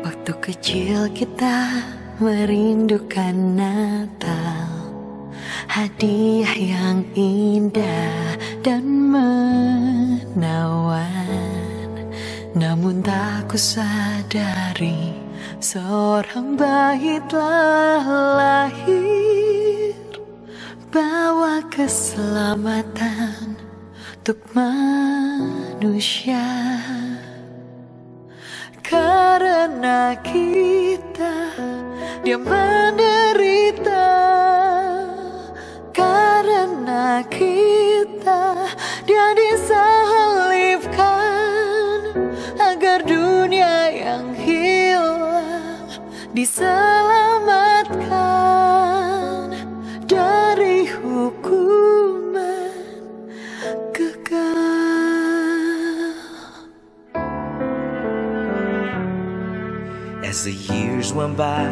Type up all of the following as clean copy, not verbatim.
Waktu kecil kita merindukan Natal, hadiah yang indah dan menawan. Namun tak kusadari seorang bayi telah lahir, bawa keselamatan untuk manusia. Karena kita dia menderita, karena kita dia disalibkan, agar dunia yang hilang diselamatkan dari hukuman kekal. As the years went by,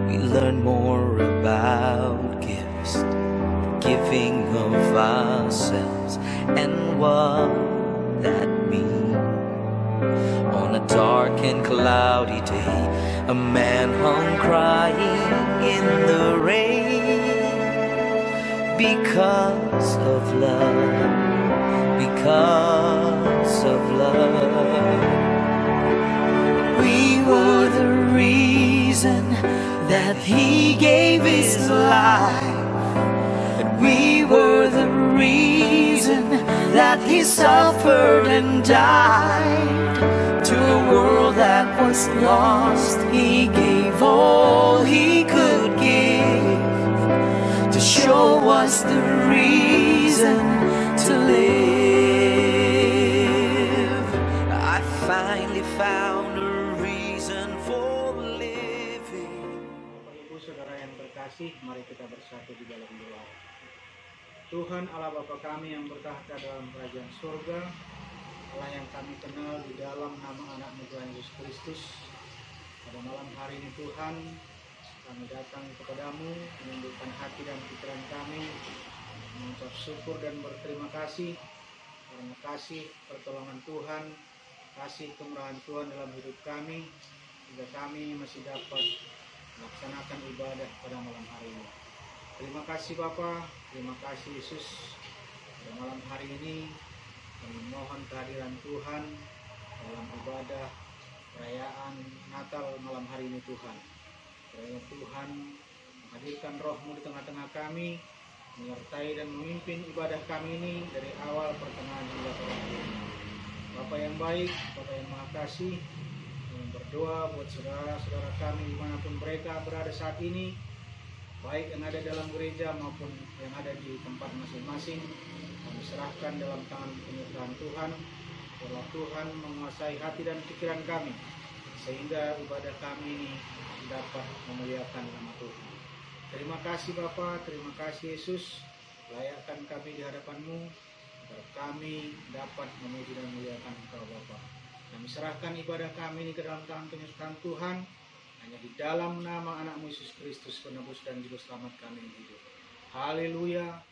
we learned more about gifts, giving of ourselves, and what that means. On a dark and cloudy day, a man hung crying in the rain, because of love, because of love. We were the reason that he gave his life, and we were the reason that he suffered and died. To a world that was lost, he gave all he could give, to show us the reason to live. I finally found a reason for living. Bapak Ibu Saudara yang terkasih, mari kita bersatu di dalam doa. Tuhan Allah Bapa kami yang bertahta dalam kerajaan surga, Allah yang kami kenal di dalam nama anak-Mu Tuhan Yesus Kristus, pada malam hari ini Tuhan, kami datang kepadamu, menundukkan hati dan pikiran kami, mengucap syukur dan berterima kasih karena kasih pertolongan Tuhan, kasih kemurahan Tuhan dalam hidup kami, hingga kami masih dapat melaksanakan ibadah pada malam hari ini. Terima kasih Bapa, terima kasih Yesus. Pada malam hari ini kami mohon kehadiran Tuhan dalam ibadah perayaan Natal malam hari ini Tuhan. Kiranya Tuhan menghadirkan Roh-Mu di tengah-tengah kami, menyertai dan memimpin ibadah kami ini dari awal, pertengahan hingga akhir. Bapa yang baik, Bapa yang Maha Kasih, kami berdoa buat saudara-saudara kami dimanapun mereka berada saat ini, baik yang ada dalam gereja maupun yang ada di tempat masing-masing. Kami serahkan dalam tangan penyertaan Tuhan. Biarlah Tuhan menguasai hati dan pikiran kami, sehingga ibadah kami ini dapat memuliakan nama Tuhan. Terima kasih Bapa, terima kasih Yesus. Layakkan kami di hadapan-Mu, agar kami dapat memuji dan memuliakan Engkau Bapa. Kami serahkan ibadah kami ini ke dalam tangan penyertaan Tuhan, hanya di dalam nama anak-Mu Yesus Kristus, penebus dan juru selamat kami yang hidup. Haleluya.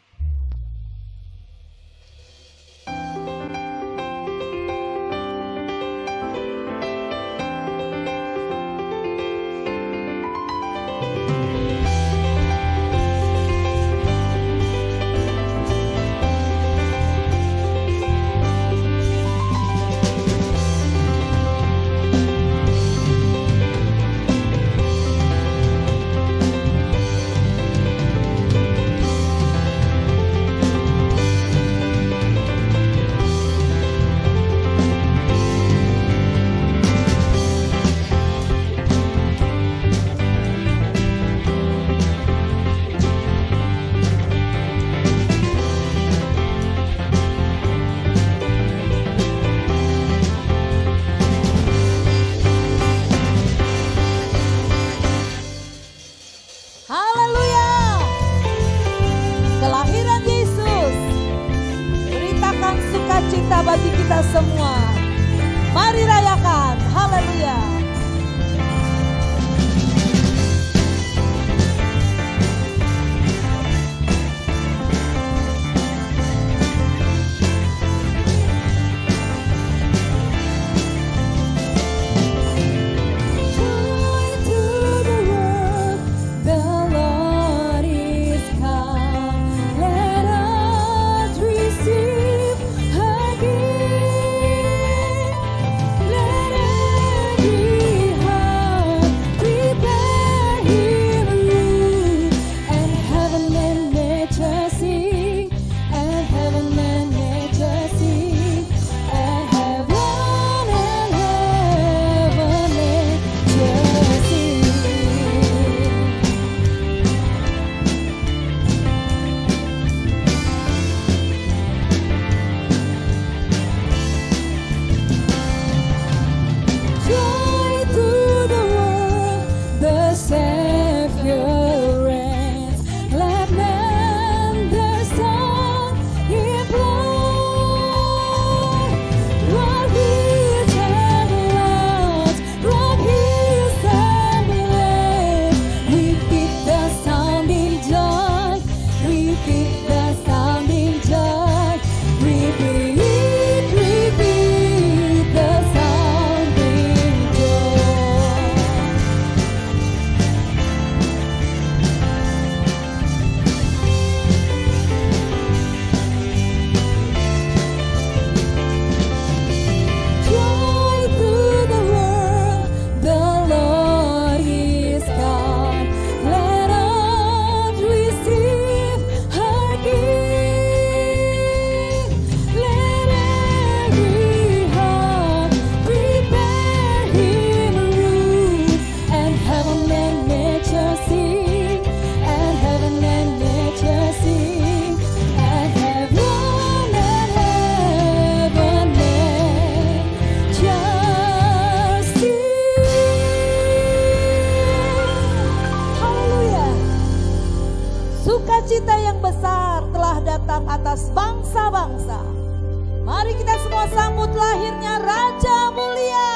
atas bangsa-bangsa. Mari kita semua sambut lahirnya Raja Mulia.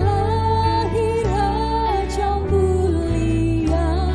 Lahir Raja mulia.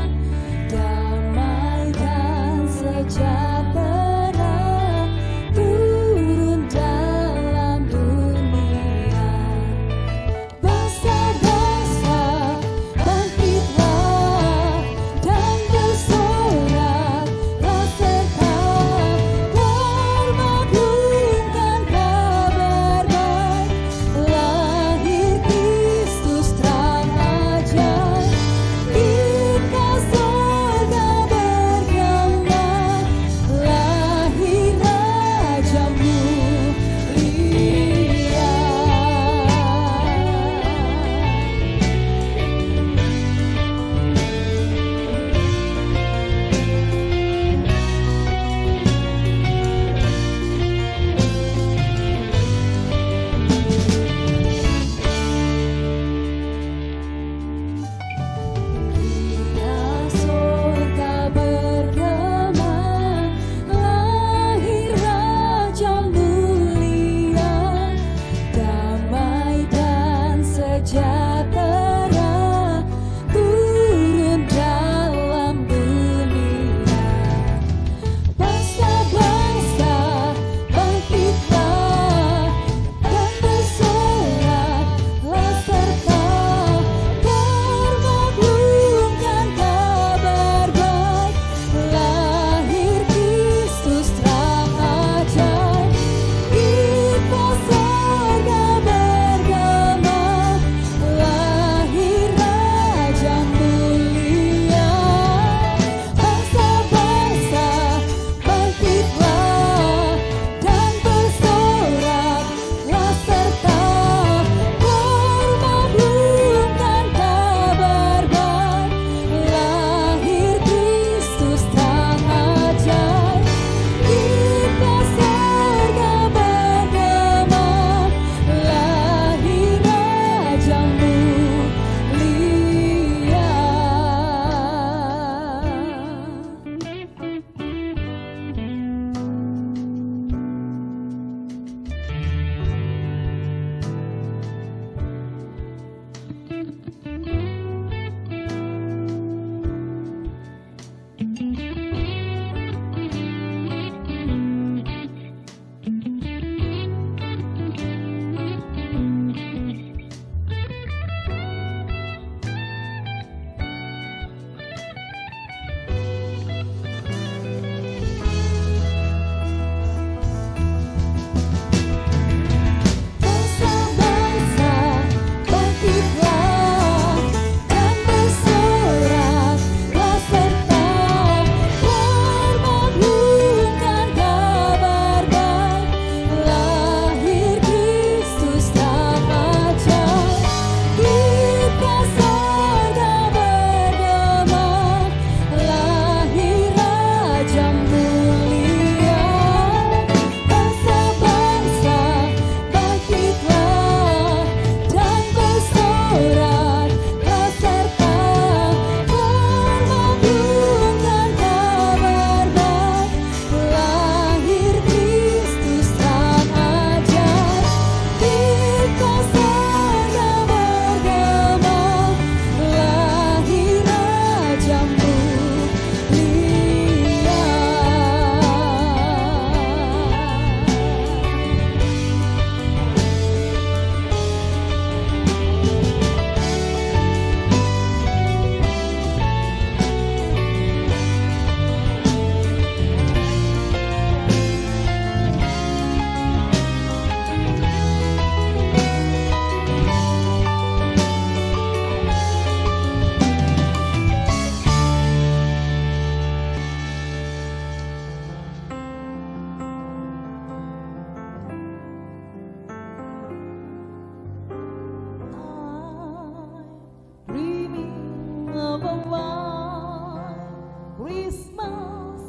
Christmas,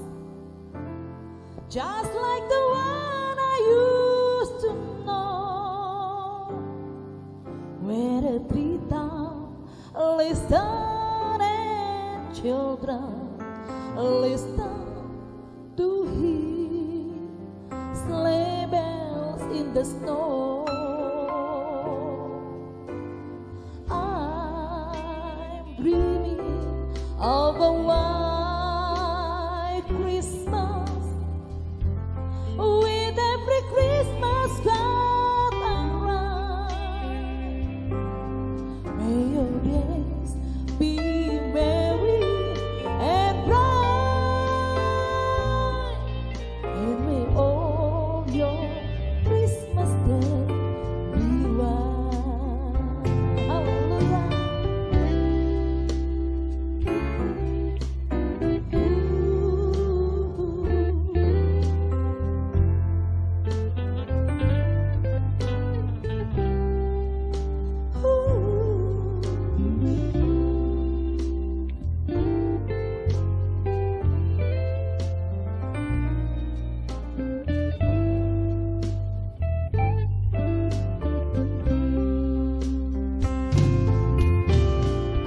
just like the one I used to know, where the treetop listen and children listen to hear sleigh bells in the snow. I'm dreaming of a white Christmas, with every Christmas card I write. May your days be merry and bright, and may all your Christmas day be white. Hallelujah.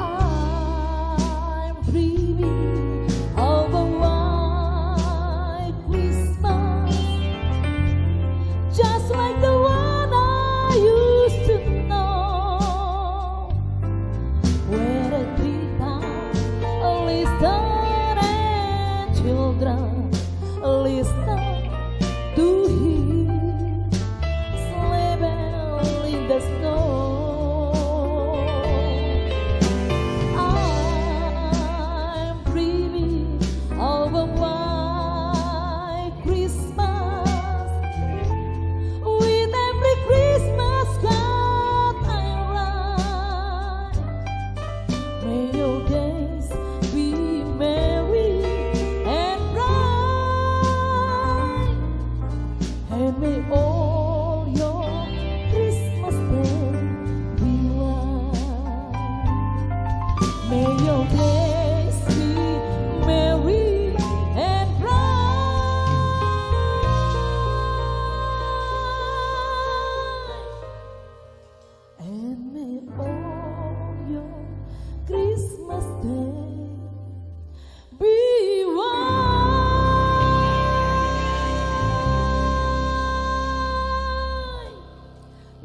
I'm dreaming of a white Christmas, just like the one I used to know, where the treetop listen and children listen to hear sleigh bell in the snow. I'm dreaming of a white Christmas, with every Christmas card I write. May your days be merry and bright, and may all your Christmas day be white. May your days be merry and bright, and may all your Christmas day be white.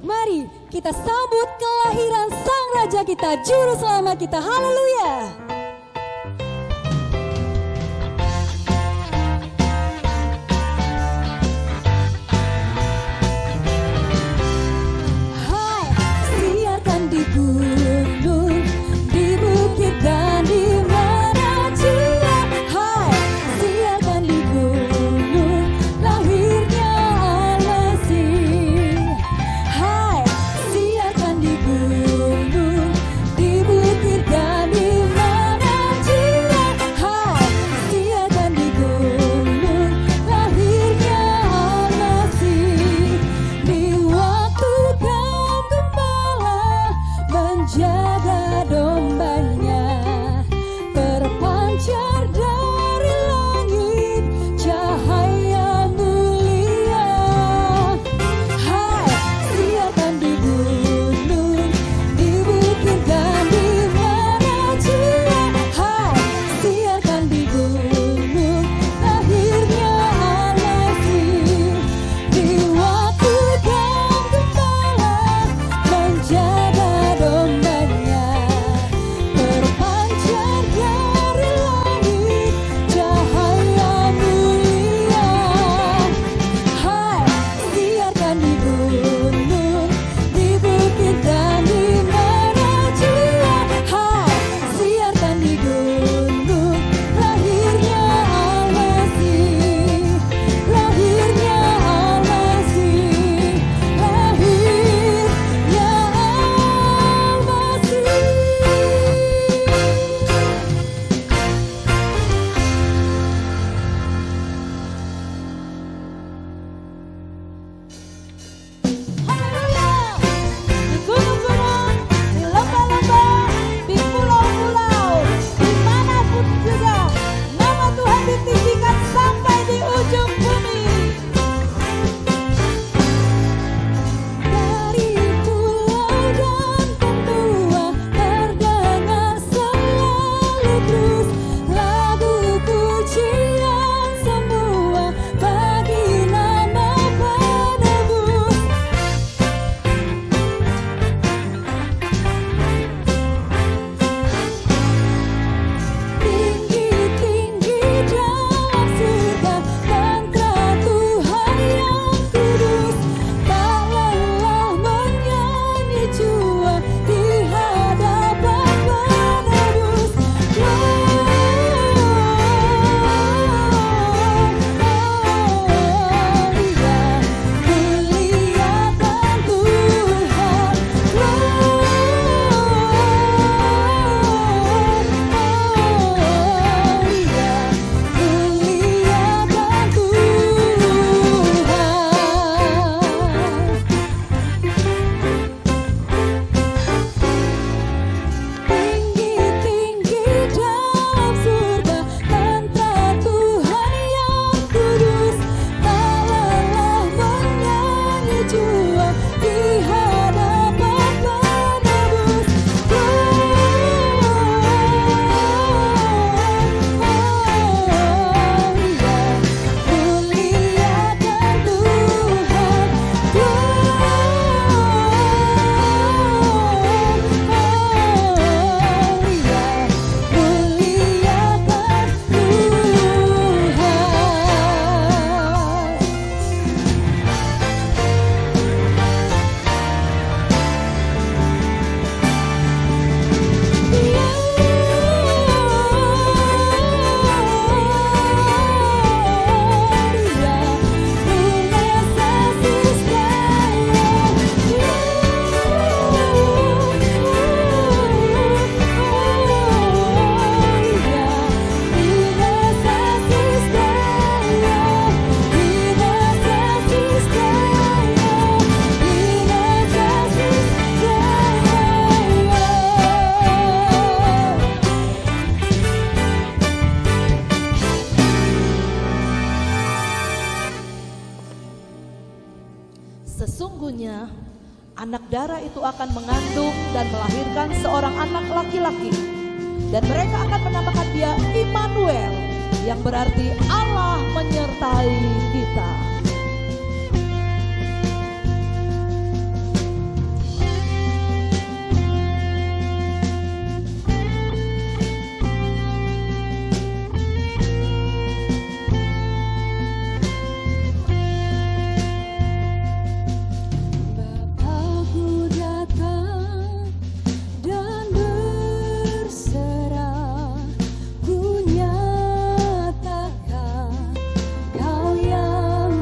Mari kita sambut kelahiran Sang Raja kita, Juru Selamat kita. Haleluya. Hai, siarkan di gunung, di bukit dan di mana jua. Hai, siarkan di gunung, lahirnya Al-Masih. Hai, siarkan di gunung, di bukit dan di mana sesungguhnya anak darah itu akan mengandung dan melahirkan seorang anak laki-laki. Dan mereka akan menamakan dia Immanuel, yang berarti Allah menyertai kita. Kau yang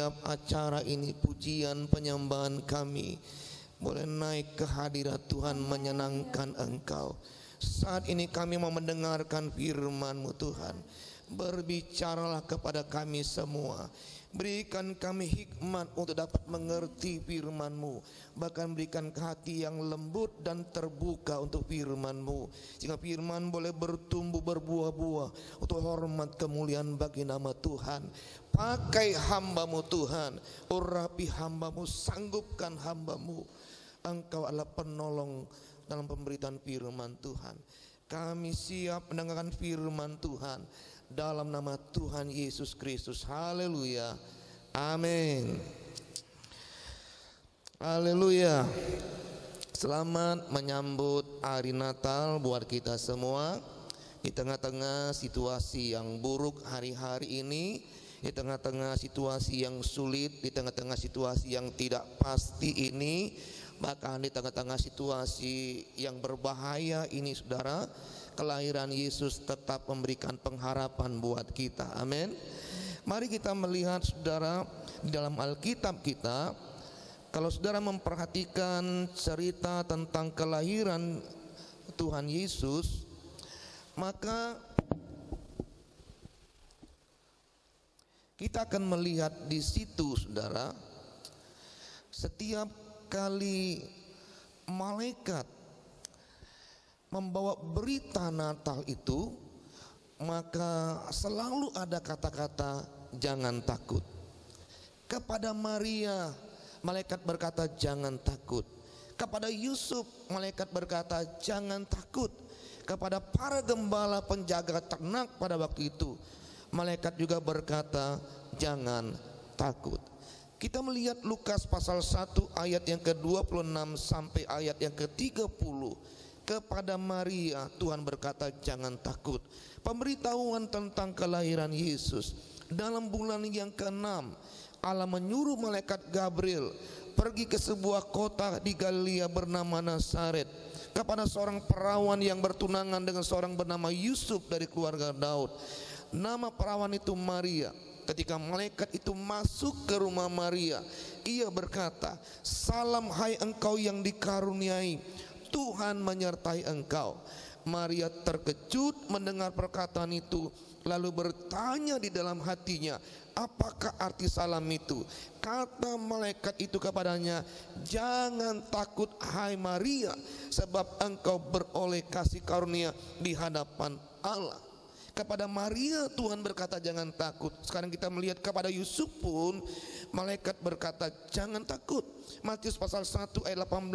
setiap acara ini, pujian penyembahan kami boleh naik ke hadirat Tuhan, menyenangkan Engkau. Saat ini kami mau mendengarkan firman-Mu Tuhan. Berbicaralah kepada kami semua. Berikan kami hikmat untuk dapat mengerti firman-Mu. Bahkan berikan hati yang lembut dan terbuka untuk firman-Mu, sehingga firman boleh bertumbuh berbuah-buah untuk hormat kemuliaan bagi nama Tuhan. Pakai hamba-Mu Tuhan, urapi hamba-Mu, sanggupkan hamba-Mu. Engkau adalah penolong dalam pemberitaan firman Tuhan. Kami siap mendengarkan firman Tuhan dalam nama Tuhan Yesus Kristus. Haleluya. Amin. Haleluya. Selamat menyambut hari Natal buat kita semua. Di tengah-tengah situasi yang buruk hari-hari ini, di tengah-tengah situasi yang sulit, di tengah-tengah situasi yang tidak pasti ini, bahkan di tengah-tengah situasi yang berbahaya ini, saudara, kelahiran Yesus tetap memberikan pengharapan buat kita. Amin. Mari kita melihat, saudara, di dalam Alkitab kita, kalau saudara memperhatikan cerita tentang kelahiran Tuhan Yesus, maka kita akan melihat di situ, saudara, setiap kali malaikat membawa berita Natal itu, maka selalu ada kata-kata jangan takut. Kepada Maria, malaikat berkata jangan takut. Kepada Yusuf, malaikat berkata jangan takut. Kepada para gembala penjaga ternak pada waktu itu, malaikat juga berkata jangan takut. Kita melihat Lukas pasal 1 ayat yang ke-26 sampai ayat yang ke-30. Kepada Maria Tuhan berkata jangan takut. Pemberitahuan tentang kelahiran Yesus. Dalam bulan yang ke-6 Allah menyuruh malaikat Gabriel pergi ke sebuah kota di Galilea bernama Nazaret, kepada seorang perawan yang bertunangan dengan seorang bernama Yusuf dari keluarga Daud. Nama perawan itu Maria. Ketika malaikat itu masuk ke rumah Maria, ia berkata, salam hai engkau yang dikaruniai, Tuhan menyertai engkau. Maria terkejut mendengar perkataan itu, lalu bertanya di dalam hatinya, apakah arti salam itu? Kata malaikat itu kepadanya, jangan takut hai Maria, sebab engkau beroleh kasih karunia di hadapan Allah. Kepada Maria Tuhan berkata jangan takut. Sekarang kita melihat kepada Yusuf pun malaikat berkata jangan takut. Matius pasal 1 ayat 18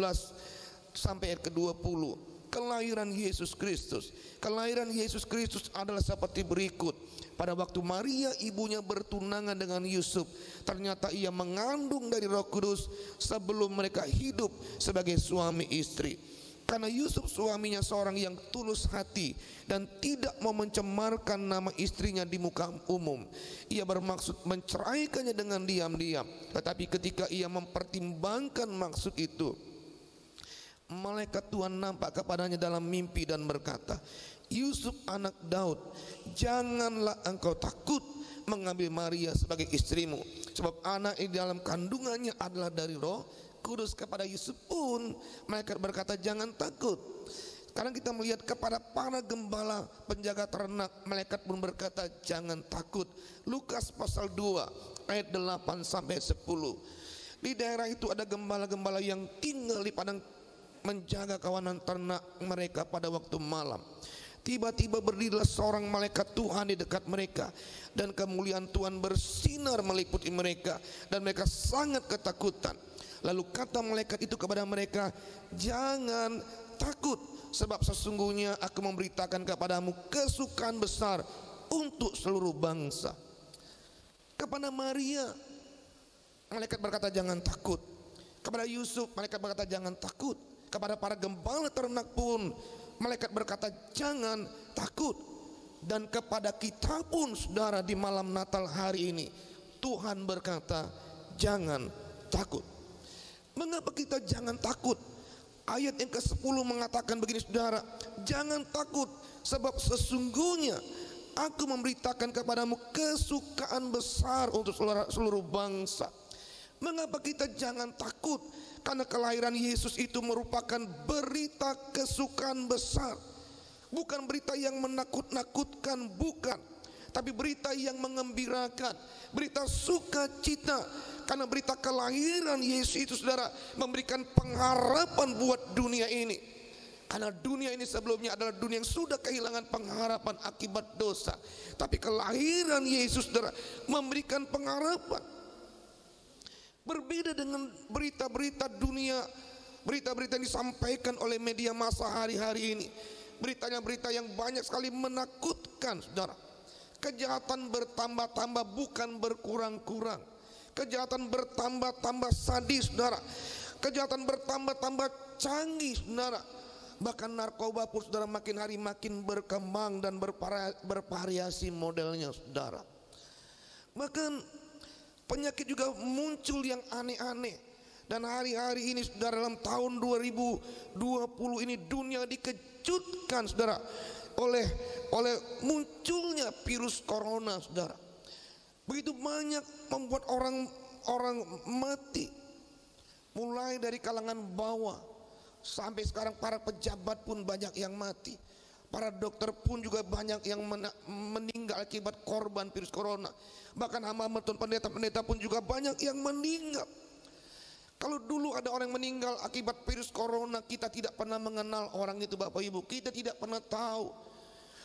sampai ayat ke-20. Kelahiran Yesus Kristus. Kelahiran Yesus Kristus adalah seperti berikut. Pada waktu Maria ibunya bertunangan dengan Yusuf, ternyata ia mengandung dari Roh Kudus sebelum mereka hidup sebagai suami istri. Karena Yusuf suaminya seorang yang tulus hati dan tidak mau mencemarkan nama istrinya di muka umum, ia bermaksud menceraikannya dengan diam-diam. Tetapi ketika ia mempertimbangkan maksud itu, malaikat Tuhan nampak kepadanya dalam mimpi dan berkata, Yusuf anak Daud, janganlah engkau takut mengambil Maria sebagai istrimu, sebab anak di dalam kandungannya adalah dari Roh Kudus. Kepada Yusuf pun malaikat berkata jangan takut. Sekarang kita melihat kepada para gembala penjaga ternak, malaikat pun berkata jangan takut. Lukas pasal 2 ayat 8 sampai 10. Di daerah itu ada gembala-gembala yang tinggal di padang menjaga kawanan ternak mereka pada waktu malam. Tiba-tiba berdirilah seorang malaikat Tuhan di dekat mereka, dan kemuliaan Tuhan bersinar meliputi mereka, dan mereka sangat ketakutan. Lalu kata malaikat itu kepada mereka, jangan takut, sebab sesungguhnya aku memberitakan kepadamu kesukaan besar untuk seluruh bangsa. Kepada Maria, malaikat berkata jangan takut. Kepada Yusuf, malaikat berkata jangan takut. Kepada para gembala ternak pun malaikat berkata jangan takut. Dan kepada kita pun, saudara, di malam Natal hari ini Tuhan berkata jangan takut. Mengapa kita jangan takut? Ayat yang ke-10 mengatakan begini, saudara, jangan takut sebab sesungguhnya aku memberitakan kepadamu kesukaan besar untuk seluruh bangsa. Mengapa kita jangan takut? Karena kelahiran Yesus itu merupakan berita kesukaan besar. Bukan berita yang menakut-nakutkan, bukan. Tapi berita yang mengembirakan, berita sukacita. Karena berita kelahiran Yesus itu, saudara, memberikan pengharapan buat dunia ini. Karena dunia ini sebelumnya adalah dunia yang sudah kehilangan pengharapan akibat dosa. Tapi kelahiran Yesus, saudara, memberikan pengharapan. Berbeda dengan berita-berita dunia, berita-berita yang disampaikan oleh media massa hari-hari ini. Beritanya berita yang banyak sekali menakutkan, saudara. Kejahatan bertambah-tambah, bukan berkurang-kurang. Kejahatan bertambah-tambah sadis, saudara. Kejahatan bertambah-tambah canggih, saudara. Bahkan narkoba pun, saudara, makin hari makin berkembang dan bervariasi modelnya, saudara. Bahkan penyakit juga muncul yang aneh-aneh. Dan hari-hari ini, saudara, dalam tahun 2020 ini dunia dikejutkan, saudara, oleh munculnya virus corona, saudara. Begitu banyak membuat orang mati, mulai dari kalangan bawah sampai sekarang para pejabat pun banyak yang mati. Para dokter pun juga banyak yang meninggal akibat korban virus corona. Bahkan hamba pendeta-pendeta pun juga banyak yang meninggal. Kalau dulu ada orang yang meninggal akibat virus corona, kita tidak pernah mengenal orang itu, Bapak Ibu. Kita tidak pernah tahu.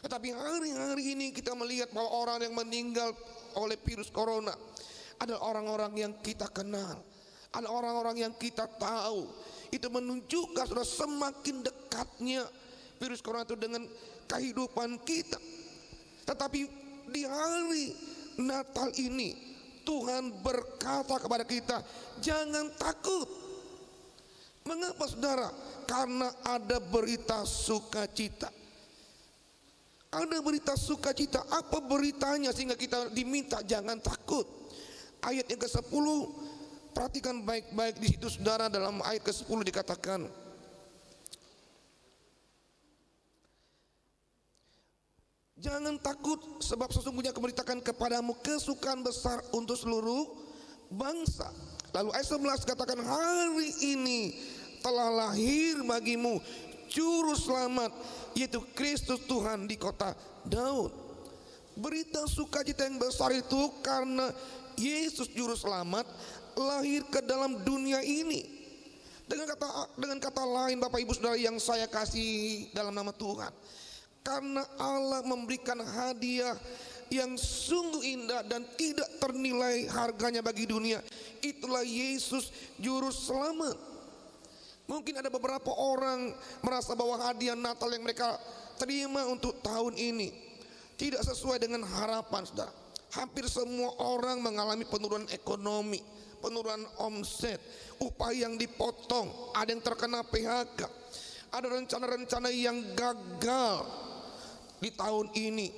Tetapi hari-hari ini kita melihat bahwa orang yang meninggal oleh virus corona adalah orang-orang yang kita kenal, ada orang-orang yang kita tahu. Itu menunjukkan, sudah semakin dekatnya virus corona itu dengan kehidupan kita. Tetapi di hari Natal ini Tuhan berkata kepada kita, jangan takut. Mengapa, saudara? Karena ada berita sukacita. Ada berita sukacita. Apa beritanya sehingga kita diminta jangan takut? Ayat yang ke-10, perhatikan baik-baik di situ, saudara. Dalam ayat ke-10 dikatakan, jangan takut, sebab sesungguhnya aku memberitakan kepadamu kesukaan besar untuk seluruh bangsa. Lalu ayat 11 katakan, hari ini telah lahir bagimu juru selamat, yaitu Kristus Tuhan di kota Daud. Berita sukacita yang besar itu karena Yesus juru selamat lahir ke dalam dunia ini. Dengan kata lain, Bapak Ibu Saudara yang saya kasih dalam nama Tuhan, karena Allah memberikan hadiah yang sungguh indah dan tidak ternilai harganya bagi dunia. Itulah Yesus juru selamat. Mungkin ada beberapa orang merasa bahwa hadiah Natal yang mereka terima untuk tahun ini tidak sesuai dengan harapan, saudara. Hampir semua orang mengalami penurunan ekonomi, penurunan omset, upah yang dipotong, ada yang terkena PHK, ada rencana-rencana yang gagal di tahun ini,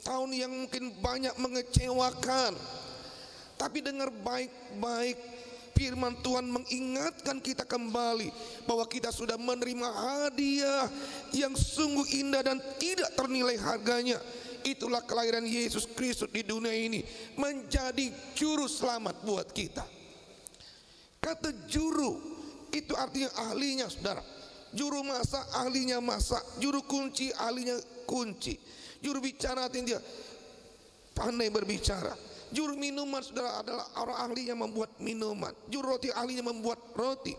tahun yang mungkin banyak mengecewakan. Tapi dengar baik-baik, firman Tuhan mengingatkan kita kembali bahwa kita sudah menerima hadiah yang sungguh indah dan tidak ternilai harganya. Itulah kelahiran Yesus Kristus di dunia ini, menjadi juru selamat buat kita. Kata juru itu artinya ahlinya, saudara. Juru masak ahlinya masak, juru kunci ahlinya kunci, juru bicara artinya dia pandai berbicara. Juru minuman, saudara, adalah orang ahlinya membuat minuman. Juru roti ahlinya membuat roti.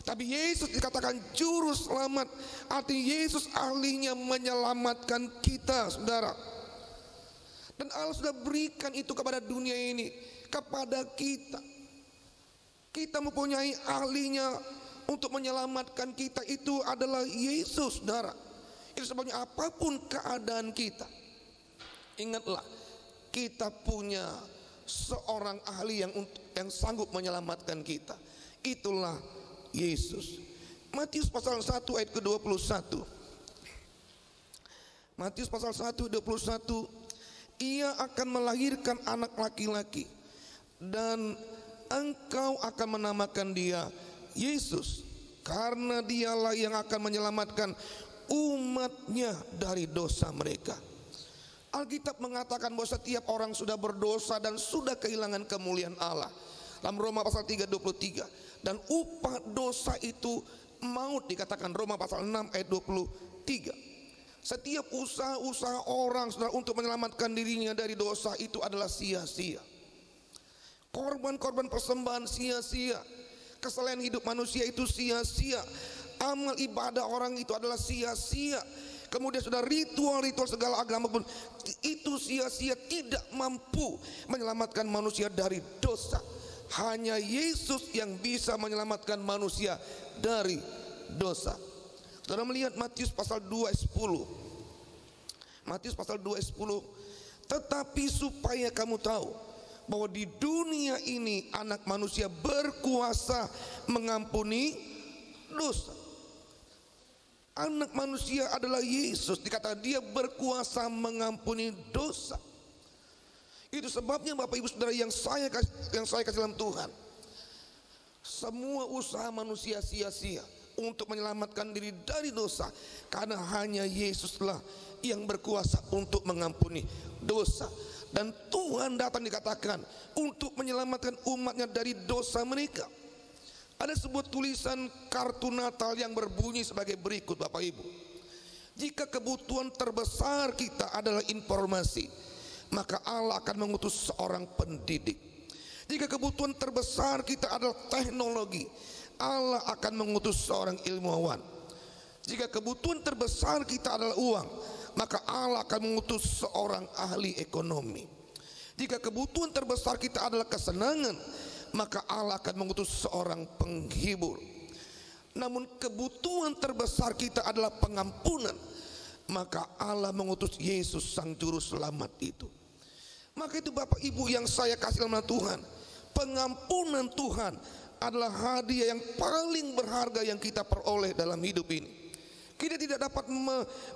Tapi Yesus dikatakan juru selamat, artinya Yesus ahlinya menyelamatkan kita, saudara. Dan Allah sudah berikan itu kepada dunia ini, kepada kita. Kita mempunyai ahlinya untuk menyelamatkan kita, itu adalah Yesus, saudara. Itu sebabnya apapun keadaan kita, ingatlah, kita punya seorang ahli yang sanggup menyelamatkan kita. Itulah Yesus. Matius pasal 1 ayat ke-21. Matius pasal 1 21. Ia akan melahirkan anak laki-laki, dan engkau akan menamakan dia Yesus, karena dialah yang akan menyelamatkan umatnya dari dosa mereka. Alkitab mengatakan bahwa setiap orang sudah berdosa dan sudah kehilangan kemuliaan Allah. Dalam Roma pasal 3:23, dan upah dosa itu maut, dikatakan Roma pasal 6 ayat 23. Setiap usaha-usaha orang, saudara, untuk menyelamatkan dirinya dari dosa itu adalah sia-sia. Korban-korban persembahan sia-sia, kesalahan hidup manusia itu sia-sia, amal ibadah orang itu adalah sia-sia. Kemudian sudah ritual-ritual segala agama pun itu sia-sia, tidak mampu menyelamatkan manusia dari dosa. Hanya Yesus yang bisa menyelamatkan manusia dari dosa. Saudara melihat Matius pasal 2 ayat 10. Matius pasal 2 ayat 10. Tetapi supaya kamu tahu bahwa di dunia ini anak manusia berkuasa mengampuni dosa. Anak manusia adalah Yesus, dikatakan dia berkuasa mengampuni dosa. Itu sebabnya Bapak Ibu Saudara yang saya kasih dalam Tuhan, semua usaha manusia sia-sia untuk menyelamatkan diri dari dosa, karena hanya Yesuslah yang berkuasa untuk mengampuni dosa. Dan Tuhan datang, dikatakan, untuk menyelamatkan umatnya dari dosa mereka. Ada sebuah tulisan kartu Natal yang berbunyi sebagai berikut, Bapak Ibu. Jika kebutuhan terbesar kita adalah informasi, maka Allah akan mengutus seorang pendidik. Jika kebutuhan terbesar kita adalah teknologi, Allah akan mengutus seorang ilmuwan. Jika kebutuhan terbesar kita adalah uang, maka Allah akan mengutus seorang ahli ekonomi. Jika kebutuhan terbesar kita adalah kesenangan, maka Allah akan mengutus seorang penghibur. Namun kebutuhan terbesar kita adalah pengampunan, maka Allah mengutus Yesus sang juru selamat itu. Maka itu Bapak Ibu yang saya kasih dalam nama Tuhan, pengampunan Tuhan adalah hadiah yang paling berharga yang kita peroleh dalam hidup ini. Kita tidak dapat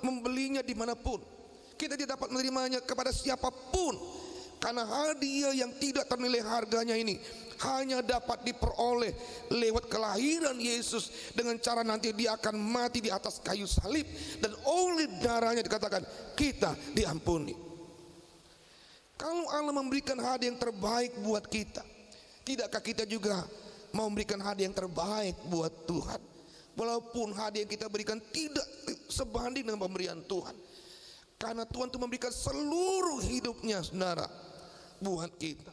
membelinya dimanapun, kita tidak dapat menerimanya kepada siapapun, karena hadiah yang tidak ternilai harganya ini hanya dapat diperoleh lewat kelahiran Yesus, dengan cara nanti dia akan mati di atas kayu salib, dan oleh darahnya dikatakan kita diampuni. Kalau Allah memberikan hadiah yang terbaik buat kita, tidakkah kita juga mau memberikan hadiah yang terbaik buat Tuhan? Walaupun hadiah yang kita berikan tidak sebanding dengan pemberian Tuhan, karena Tuhan itu memberikan seluruh hidupnya, saudara, buat kita.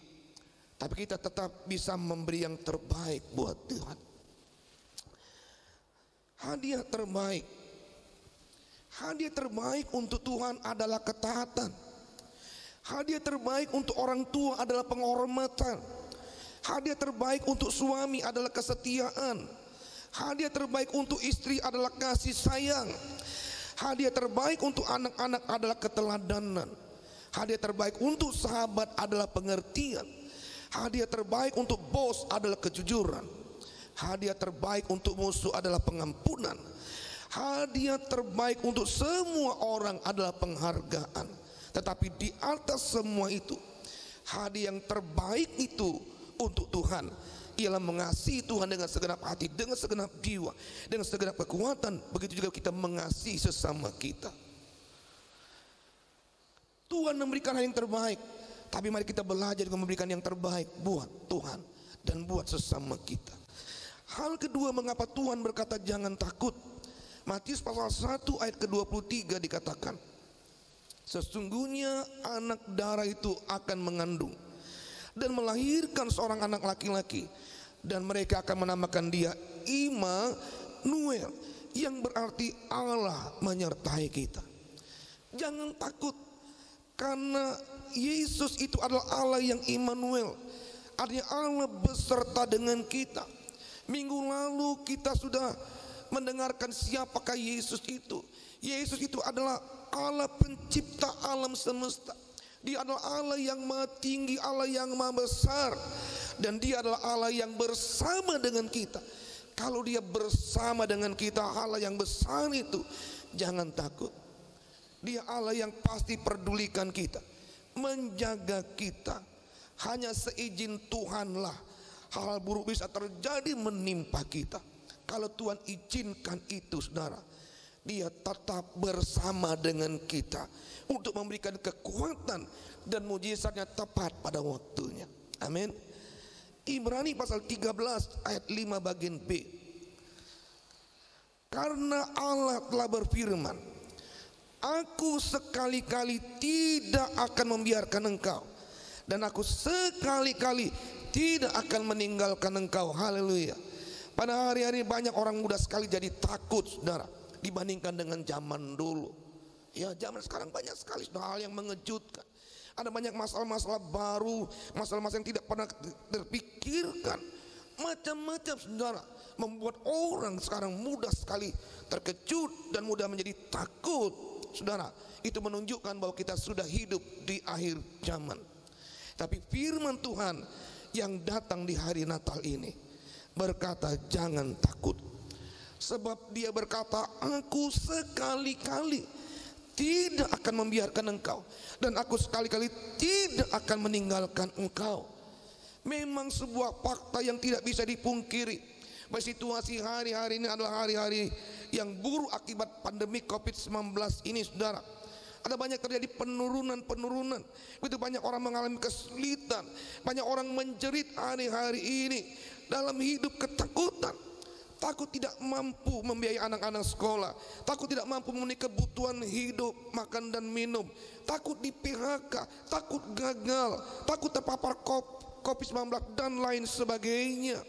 Tapi kita tetap bisa memberi yang terbaik buat Tuhan. Hadiah terbaik untuk Tuhan adalah ketaatan. Hadiah terbaik untuk orang tua adalah penghormatan. Hadiah terbaik untuk suami adalah kesetiaan. Hadiah terbaik untuk istri adalah kasih sayang. Hadiah terbaik untuk anak-anak adalah keteladanan. Hadiah terbaik untuk sahabat adalah pengertian. Hadiah terbaik untuk bos adalah kejujuran. Hadiah terbaik untuk musuh adalah pengampunan. Hadiah terbaik untuk semua orang adalah penghargaan. Tetapi di atas semua itu, hadiah yang terbaik itu untuk Tuhan ialah mengasihi Tuhan dengan segenap hati, dengan segenap jiwa, dengan segenap kekuatan. Begitu juga kita mengasihi sesama kita. Tuhan memberikan hal yang terbaik, tapi mari kita belajar memberikan yang terbaik buat Tuhan dan buat sesama kita. Hal kedua, mengapa Tuhan berkata jangan takut? Matius pasal 1 ayat ke-23 dikatakan, sesungguhnya anak darah itu akan mengandung dan melahirkan seorang anak laki-laki, dan mereka akan menamakan dia Immanuel, yang berarti Allah menyertai kita. Jangan takut, karena Yesus itu adalah Allah yang Immanuel, artinya Allah beserta dengan kita. Minggu lalu kita sudah mendengarkan siapakah Yesus itu. Yesus itu adalah Allah pencipta alam semesta. Dia adalah Allah yang maha tinggi, Allah yang maha besar, dan dia adalah Allah yang bersama dengan kita. Kalau dia bersama dengan kita, Allah yang besar itu, jangan takut. Dia Allah yang pasti pedulikan kita, menjaga kita. Hanya seizin Tuhanlah hal-hal buruk bisa terjadi menimpa kita. Kalau Tuhan izinkan itu, saudara, Dia tetap bersama dengan kita untuk memberikan kekuatan dan mujizatnya tepat pada waktunya. Amin. Ibrani pasal 13 ayat 5 bagian B. Karena Allah telah berfirman, aku sekali-kali tidak akan membiarkan engkau, dan aku sekali-kali tidak akan meninggalkan engkau. Haleluya. Pada hari-hari banyak orang muda sekali jadi takut, saudara, dibandingkan dengan zaman dulu. Ya, zaman sekarang banyak sekali hal yang mengejutkan. Ada banyak masalah-masalah baru, masalah-masalah yang tidak pernah terpikirkan. Macam-macam, saudara, membuat orang sekarang mudah sekali terkejut dan mudah menjadi takut. Saudara, itu menunjukkan bahwa kita sudah hidup di akhir zaman. Tapi firman Tuhan yang datang di hari Natal ini berkata, jangan takut. Sebab dia berkata, aku sekali-kali tidak akan membiarkan engkau, dan aku sekali-kali tidak akan meninggalkan engkau. Memang sebuah fakta yang tidak bisa dipungkiri bahwa situasi hari-hari ini adalah hari-hari yang buruk akibat pandemi COVID-19 ini, saudara. Ada banyak terjadi penurunan. Begitu banyak orang mengalami kesulitan, banyak orang menjerit hari-hari ini dalam hidup ketakutan. Takut tidak mampu membiayai anak-anak sekolah, takut tidak mampu memenuhi kebutuhan hidup, makan dan minum, takut di PHK, takut gagal, takut terpapar COVID-19 dan lain sebagainya.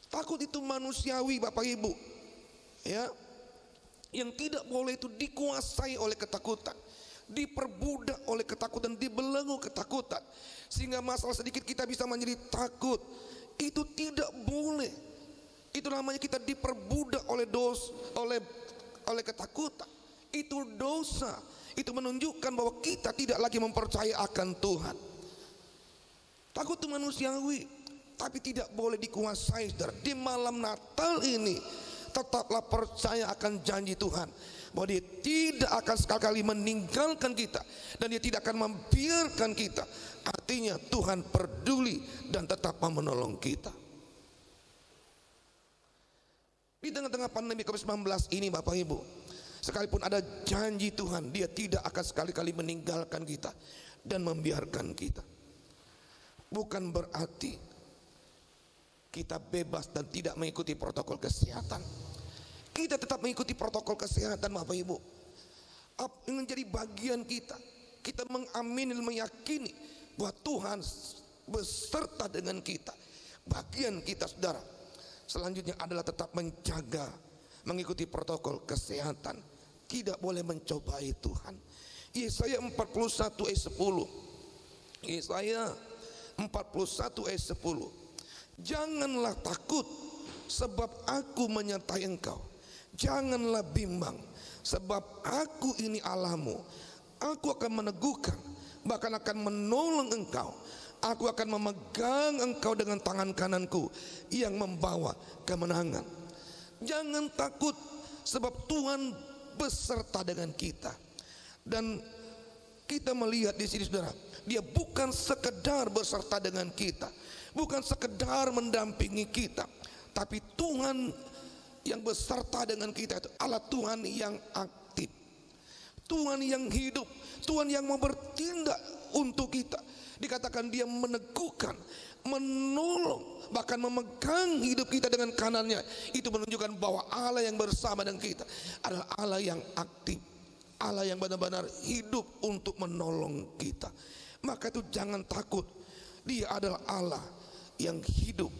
Takut itu manusiawi, Bapak Ibu, ya. Yang tidak boleh itu dikuasai oleh ketakutan, diperbudak oleh ketakutan, dibelenggu ketakutan, sehingga masalah sedikit kita bisa menjadi takut. Itu tidak boleh. Itu namanya kita diperbudak oleh oleh ketakutan. Itu dosa. Itu menunjukkan bahwa kita tidak lagi mempercayai akan Tuhan. Takut itu manusiawi, tapi tidak boleh dikuasai, saudara. Di malam Natal ini tetaplah percaya akan janji Tuhan, bahwa dia tidak akan sekali-kali meninggalkan kita, dan dia tidak akan membiarkan kita. Artinya Tuhan peduli dan tetap menolong kita. Di tengah-tengah pandemi COVID-19 ini, Bapak Ibu, sekalipun ada janji Tuhan, dia tidak akan sekali-kali meninggalkan kita dan membiarkan kita. Bukan berarti kita bebas dan tidak mengikuti protokol kesehatan. Kita tetap mengikuti protokol kesehatan, Bapak Ibu. Menjadi bagian kita. Kita mengamini dan meyakini bahwa Tuhan beserta dengan kita. Bagian kita, saudara, selanjutnya adalah tetap menjaga, mengikuti protokol kesehatan. Tidak boleh mencobai Tuhan. Yesaya 41 ayat 10. Yesaya 41 ayat 10. Janganlah takut, sebab aku menyertai engkau. Janganlah bimbang, sebab aku ini Allahmu. Aku akan meneguhkan, bahkan akan menolong engkau. Aku akan memegang engkau dengan tangan kananku yang membawa kemenangan. Jangan takut, sebab Tuhan beserta dengan kita. Dan kita melihat di sini, saudara, dia bukan sekedar beserta dengan kita, bukan sekedar mendampingi kita, tapi Tuhan yang beserta dengan kita itu Allah Tuhan yang aktif, Tuhan yang hidup, Tuhan yang mau bertindak untuk kita. Dikatakan dia meneguhkan, menolong, bahkan memegang hidup kita dengan kanannya. Itu menunjukkan bahwa Allah yang bersama dengan kita adalah Allah yang aktif, Allah yang benar-benar hidup untuk menolong kita. Maka itu jangan takut. Dia adalah Allah yang hidup,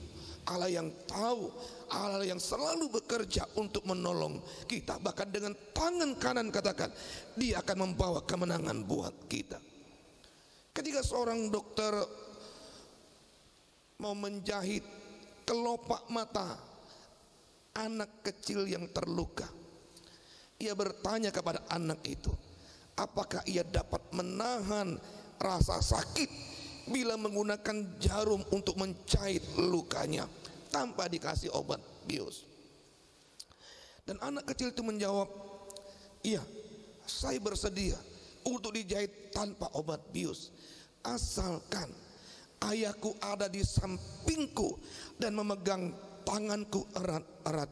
Allah yang tahu, Allah yang selalu bekerja untuk menolong kita. Bahkan dengan tangan kanan, katakan, dia akan membawa kemenangan buat kita. Ketika seorang dokter mau menjahit kelopak mata anak kecil yang terluka, ia bertanya kepada anak itu, apakah ia dapat menahan rasa sakit bila menggunakan jarum untuk menjahit lukanya tanpa dikasih obat bius. Dan anak kecil itu menjawab, iya, saya bersedia untuk dijahit tanpa obat bius, asalkan ayahku ada di sampingku dan memegang tanganku erat-erat.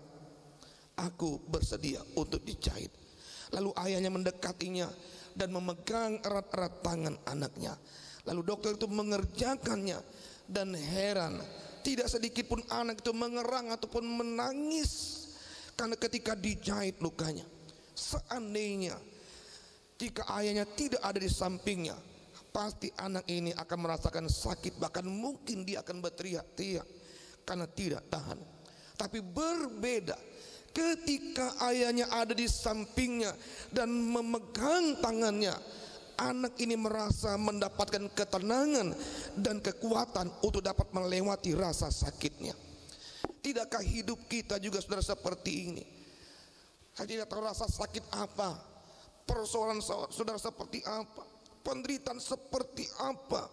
aku bersedia untuk dijahit. Lalu ayahnya mendekatinya dan memegang erat-erat tangan anaknya. Lalu dokter itu mengerjakannya, dan heran, tidak sedikit pun anak itu mengerang ataupun menangis karena ketika dijahit lukanya. Seandainya jika ayahnya tidak ada di sampingnya, pasti anak ini akan merasakan sakit, bahkan mungkin dia akan berteriak-teriak karena tidak tahan. Tapi berbeda ketika ayahnya ada di sampingnya dan memegang tangannya, anak ini merasa mendapatkan ketenangan dan kekuatan untuk dapat melewati rasa sakitnya. Tidakkah hidup kita juga saudara seperti ini? Saya tidak tahu rasa sakit apa, persoalan saudara seperti apa, penderitaan seperti apa,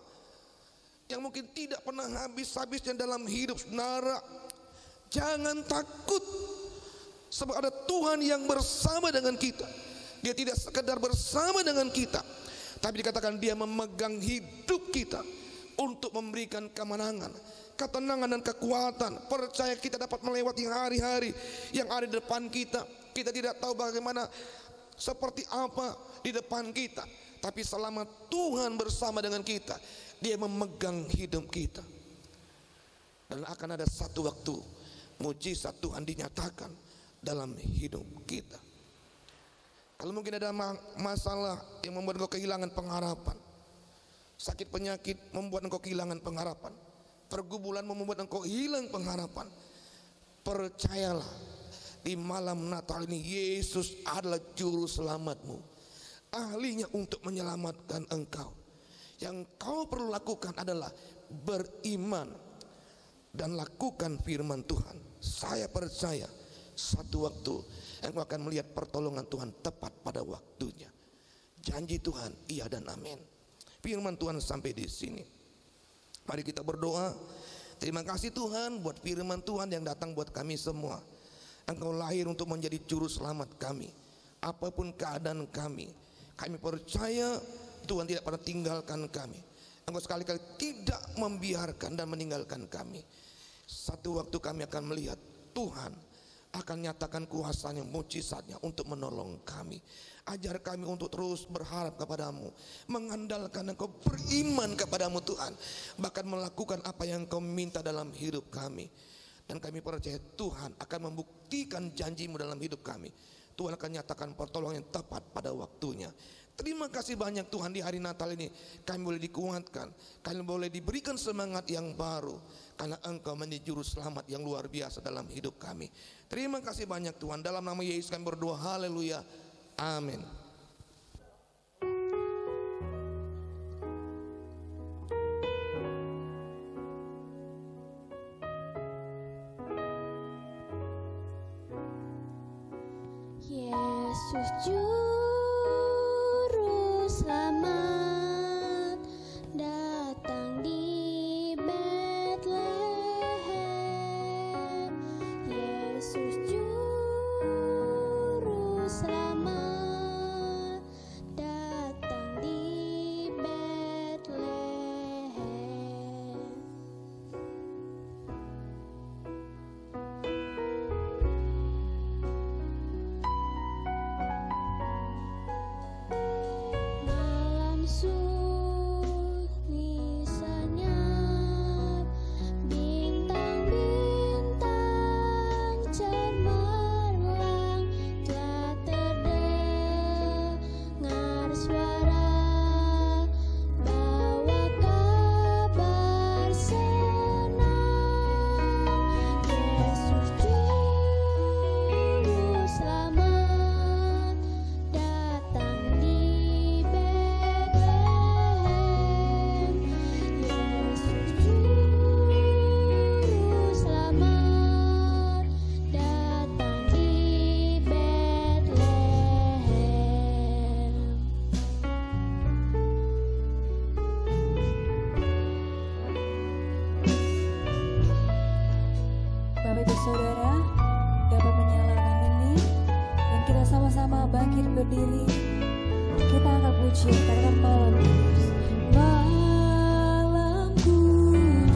yang mungkin tidak pernah habis-habisnya dalam hidup saudara. Jangan takut, sebab ada Tuhan yang bersama dengan kita. Dia tidak sekedar bersama dengan kita, tapi dikatakan dia memegang hidup kita untuk memberikan kemenangan, ketenangan dan kekuatan. Percaya kita dapat melewati hari-hari yang ada di depan kita. Kita tidak tahu bagaimana, seperti apa di depan kita, tapi selama Tuhan bersama dengan kita, dia memegang hidup kita. Dan akan ada satu waktu mujizat Tuhan dinyatakan dalam hidup kita. Kalau mungkin ada masalah yang membuat engkau kehilangan pengharapan, sakit penyakit membuat engkau kehilangan pengharapan, pergumulan membuat engkau hilang pengharapan, percayalah, di malam Natal ini Yesus adalah juru selamatmu, ahlinya untuk menyelamatkan engkau. Yang kau perlu lakukan adalah beriman dan lakukan firman Tuhan. Saya percaya satu waktu engkau akan melihat pertolongan Tuhan tepat pada waktunya. Janji Tuhan iya dan amin. Firman Tuhan sampai di sini. Mari kita berdoa. Terima kasih Tuhan buat firman Tuhan yang datang buat kami semua. Engkau lahir untuk menjadi juru selamat kami. Apapun keadaan kami percaya Tuhan tidak pernah tinggalkan kami. Engkau sekali-kali tidak membiarkan dan meninggalkan kami. Satu waktu kami akan melihat Tuhan akan nyatakan kuasanya, mujizatnya untuk menolong kami. Ajar kami untuk terus berharap kepadamu, mengandalkan Engkau, beriman kepadamu Tuhan, bahkan melakukan apa yang Engkau minta dalam hidup kami. Dan kami percaya Tuhan akan membuktikan janjimu dalam hidup kami. Tuhan akan nyatakan pertolongan yang tepat pada waktunya. Terima kasih banyak Tuhan, di hari Natal ini kami boleh dikuatkan, kami boleh diberikan semangat yang baru, karena Engkau menjadi juru selamat yang luar biasa dalam hidup kami. Terima kasih banyak Tuhan, dalam nama Yesus kami berdoa, haleluya, amin. Yesus Juru Selamat datang di Bethlehem. Yesus Juru Selamat datang di Bethlehem. Malam sunyi senyap, bintang-bintang cemerlang, telah terdengar suara bawa kabar senang. Yesus Juru Selamat datang di Bethlehem. Yesus Juru Selamat datang di Bethlehem. Bapak Ibu Saudara dapat menyalakan ini dan kita sama-sama bangkit berdiri. Kita angkat pujian karena malam kudus. Malam kudus,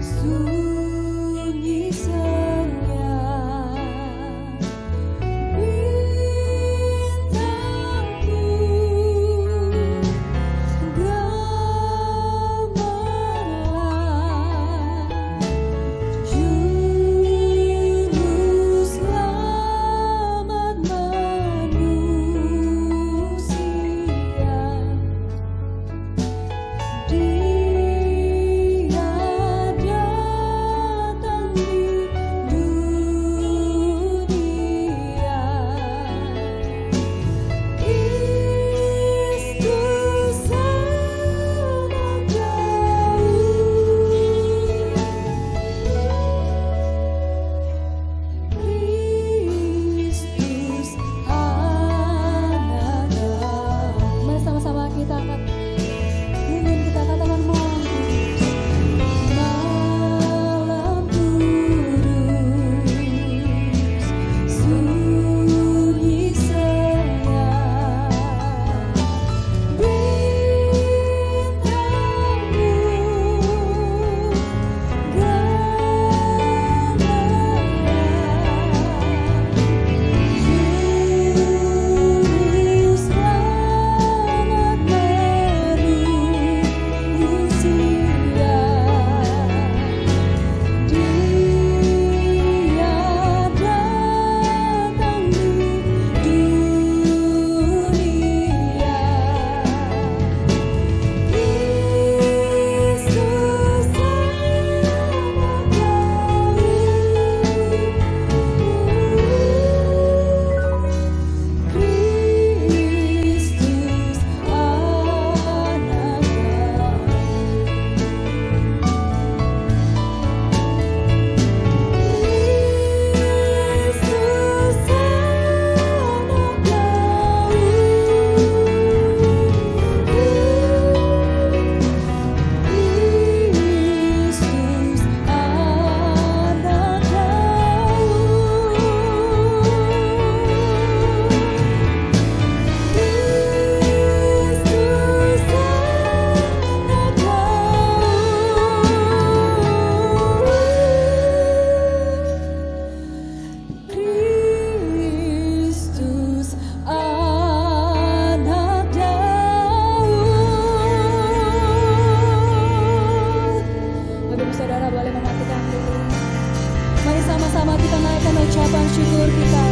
sunyi senyap, mematikan diri. Mari sama-sama kita naikkan ucapan syukur kita.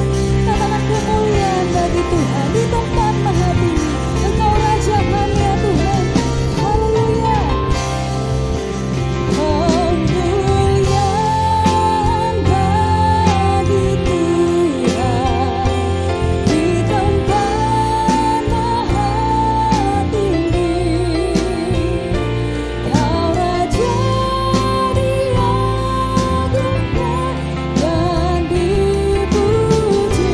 Katakan kemuliaan bagi Tuhan di tempat maha tinggi. Engkau Raja kami ya Tuhan. Haleluya. Kemuliaan bagi Tuhan di tempat maha tinggi. Kau Raja diagungkan dan dipuji.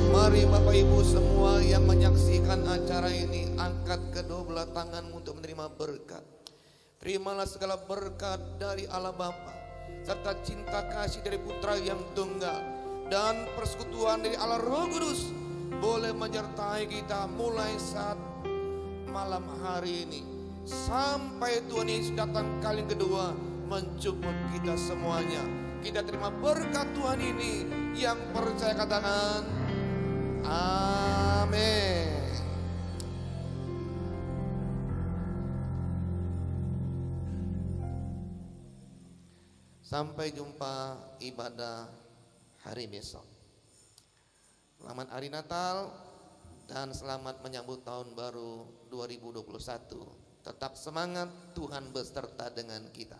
Mari Bapak Ibu semua yang menyaksikan acara ini, angkat kedua belah tanganmu untuk menerima berkat. Terimalah segala berkat dari Allah Bapa, serta cinta kasih dari Putra yang tunggal, dan persekutuan dari Allah Roh Kudus boleh menyertai kita mulai saat malam hari ini sampai Tuhan Yesus datang kali kedua menjemput kita semuanya. Kita terima berkat Tuhan ini. Yang percaya katakan amin. Sampai jumpa ibadah hari besok. Selamat hari Natal dan selamat menyambut tahun baru 2021. Tetap semangat, Tuhan beserta dengan kita.